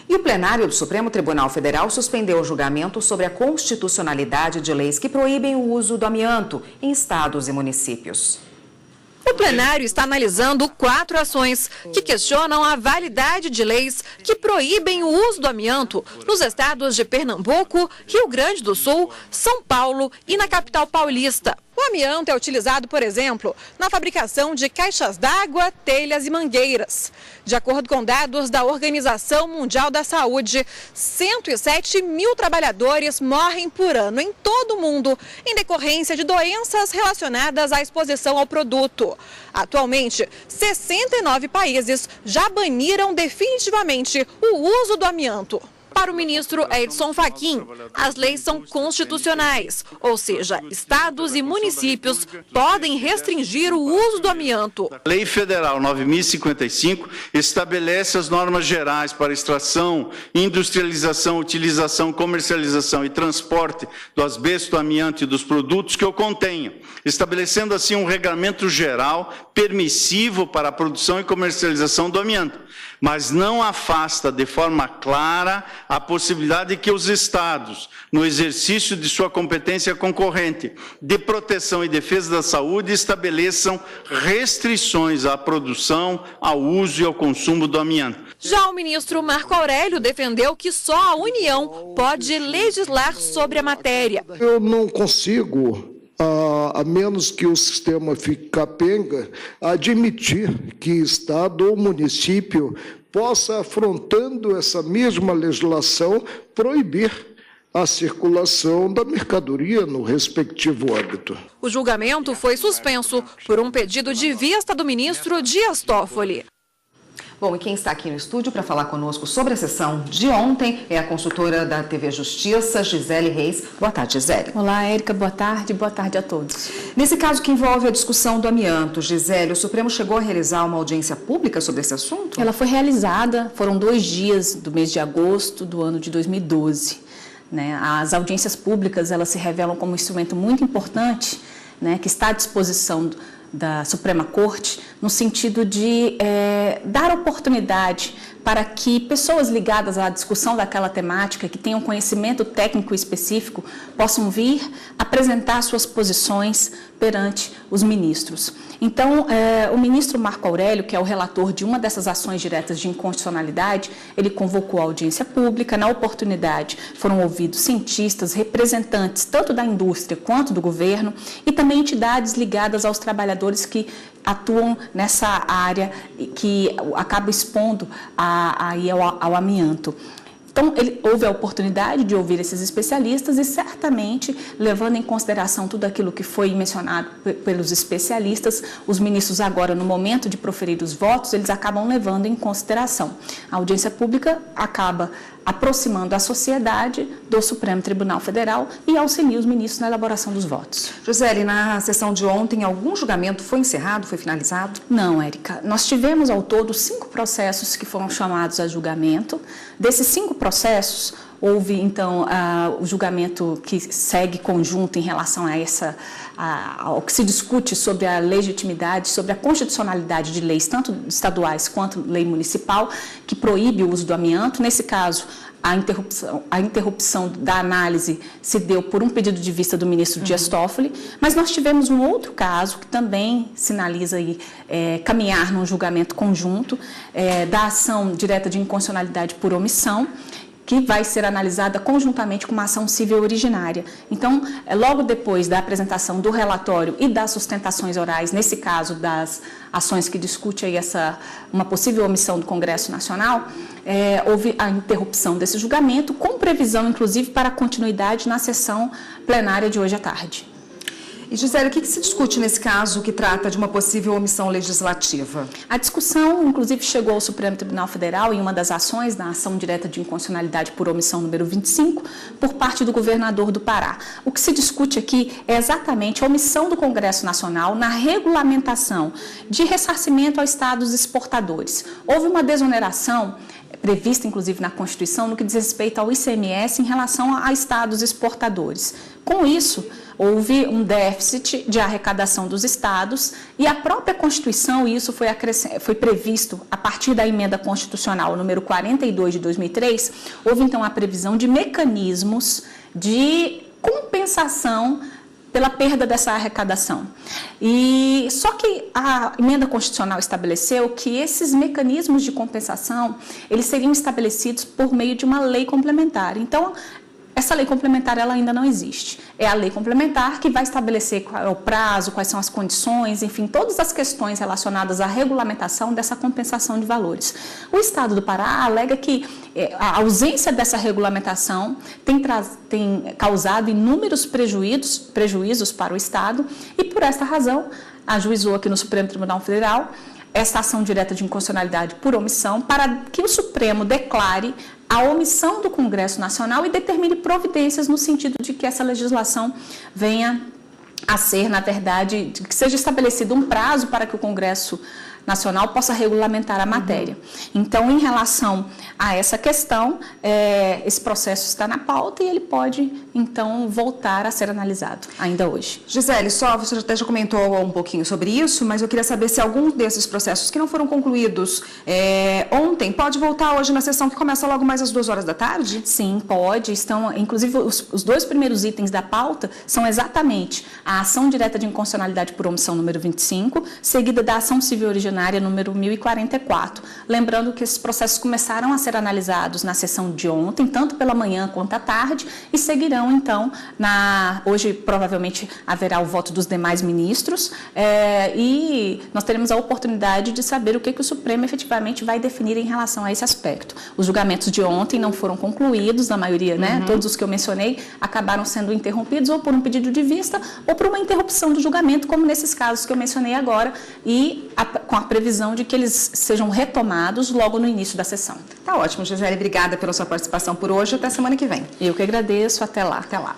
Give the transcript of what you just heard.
E o plenário do Supremo Tribunal Federal suspendeu o julgamento sobre a constitucionalidade de leis que proíbem o uso do amianto em estados e municípios. O plenário está analisando 4 ações que questionam a validade de leis que proíbem o uso do amianto nos estados de Pernambuco, Rio Grande do Sul, São Paulo e na capital paulista. O amianto é utilizado, por exemplo, na fabricação de caixas d'água, telhas e mangueiras. De acordo com dados da Organização Mundial da Saúde, 107 mil trabalhadores morrem por ano em todo o mundo em decorrência de doenças relacionadas à exposição ao produto. Atualmente, 69 países já baniram definitivamente o uso do amianto. Para o ministro Edson Fachin, as leis são constitucionais, ou seja, estados e municípios podem restringir o uso do amianto. A Lei Federal 9.055 estabelece as normas gerais para extração, industrialização, utilização, comercialização e transporte do asbesto, amianto e dos produtos que o contenham, estabelecendo assim um regramento geral permissivo para a produção e comercialização do amianto, mas não afasta de forma clara a possibilidade de que os estados, no exercício de sua competência concorrente de proteção e defesa da saúde, estabeleçam restrições à produção, ao uso e ao consumo do amianto. Já o ministro Marco Aurélio defendeu que só a União pode legislar sobre a matéria. Eu não consigo, a menos que o sistema fique capenga, admitir que Estado ou município possa, afrontando essa mesma legislação, proibir a circulação da mercadoria no respectivo âmbito. O julgamento foi suspenso por um pedido de vista do ministro Dias Toffoli. Bom, e quem está aqui no estúdio para falar conosco sobre a sessão de ontem é a consultora da TV Justiça, Gisele Reis. Boa tarde, Gisele. Olá, Érica. Boa tarde a todos. Nesse caso que envolve a discussão do amianto, Gisele, o Supremo chegou a realizar uma audiência pública sobre esse assunto? Ela foi realizada, foram 2 dias do mês de agosto do ano de 2012. As audiências públicas, elas se revelam como um instrumento muito importante, que está à disposição da Suprema Corte, no sentido de dar oportunidade para que pessoas ligadas à discussão daquela temática, que tenham conhecimento técnico específico, possam vir apresentar suas posições perante os ministros. Então, o ministro Marco Aurélio, que é o relator de uma dessas ações diretas de inconstitucionalidade, ele convocou a audiência pública. Na oportunidade, foram ouvidos cientistas, representantes tanto da indústria quanto do governo e também entidades ligadas aos trabalhadores que atuam nessa área que acaba expondo ao amianto. Então, houve a oportunidade de ouvir esses especialistas e, certamente, levando em consideração tudo aquilo que foi mencionado pelos especialistas, os ministros agora, no momento de proferir os votos, eles acabam levando em consideração. A audiência pública acaba aproximando a sociedade do Supremo Tribunal Federal e auxilia os ministros na elaboração dos votos. Gisele, na sessão de ontem, algum julgamento foi encerrado, foi finalizado? Não, Érica. Nós tivemos, ao todo, 5 processos que foram chamados a julgamento. Desses 5 processos, houve, então, o julgamento que segue conjunto em relação ao que se discute sobre a legitimidade, sobre a constitucionalidade de leis, tanto estaduais quanto lei municipal, que proíbe o uso do amianto. Nesse caso, a interrupção da análise se deu por um pedido de vista do ministro Dias Toffoli, mas nós tivemos um outro caso que também sinaliza caminhar num julgamento conjunto da ação direta de inconstitucionalidade por omissão, que vai ser analisada conjuntamente com uma ação civil originária. Então, logo depois da apresentação do relatório e das sustentações orais, nesse caso das ações que discute aí uma possível omissão do Congresso Nacional, houve a interrupção desse julgamento, com previsão, inclusive, para continuidade na sessão plenária de hoje à tarde. E, Gisele, o que se discute nesse caso que trata de uma possível omissão legislativa? A discussão, inclusive, chegou ao Supremo Tribunal Federal em uma das ações, na ação direta de inconstitucionalidade por omissão número 25, por parte do governador do Pará. O que se discute aqui é exatamente a omissão do Congresso Nacional na regulamentação de ressarcimento aos estados exportadores. Houve uma desoneração prevista inclusive na Constituição, no que diz respeito ao ICMS em relação a estados exportadores. Com isso, houve um déficit de arrecadação dos estados e a própria Constituição, e isso foi previsto a partir da emenda constitucional número 42 de 2003, houve então a previsão de mecanismos de compensação pela perda dessa arrecadação. E só que a emenda constitucional estabeleceu que esses mecanismos de compensação, eles seriam estabelecidos por meio de uma lei complementar. Então, essa lei complementar ela ainda não existe. É a lei complementar que vai estabelecer qual é o prazo, quais são as condições, enfim, todas as questões relacionadas à regulamentação dessa compensação de valores. O Estado do Pará alega que a ausência dessa regulamentação tem causado inúmeros prejuízos para o Estado e, por esta razão, ajuizou aqui no Supremo Tribunal Federal esta ação direta de inconstitucionalidade por omissão para que o Supremo declare a omissão do Congresso Nacional e determine providências no sentido de que essa legislação venha a ser, na verdade, que seja estabelecido um prazo para que o Congresso Nacional possa regulamentar a matéria. Então, em relação a essa questão, esse processo está na pauta e ele pode, então, voltar a ser analisado ainda hoje. Gisele, você até já comentou um pouquinho sobre isso, mas eu queria saber se algum desses processos que não foram concluídos ontem pode voltar hoje na sessão que começa logo mais às 2 horas da tarde? Sim, pode. Estão, inclusive, os 2 primeiros itens da pauta são exatamente a ação direta de inconstitucionalidade por omissão número 25, seguida da ação civil originária número 1044. Lembrando que esses processos começaram a ser analisados na sessão de ontem, tanto pela manhã quanto à tarde, e seguirão, então, hoje provavelmente haverá o voto dos demais ministros, e nós teremos a oportunidade de saber o que o Supremo efetivamente vai definir em relação a esse aspecto. Os julgamentos de ontem não foram concluídos, na maioria, todos os que eu mencionei acabaram sendo interrompidos ou por um pedido de vista ou por uma interrupção do julgamento, como nesses casos que eu mencionei agora, e com a previsão de que eles sejam retomados logo no início da sessão. Tá ótimo, Gisele. Obrigada pela sua participação por hoje. Até semana que vem. Eu que agradeço. Até lá. Até lá.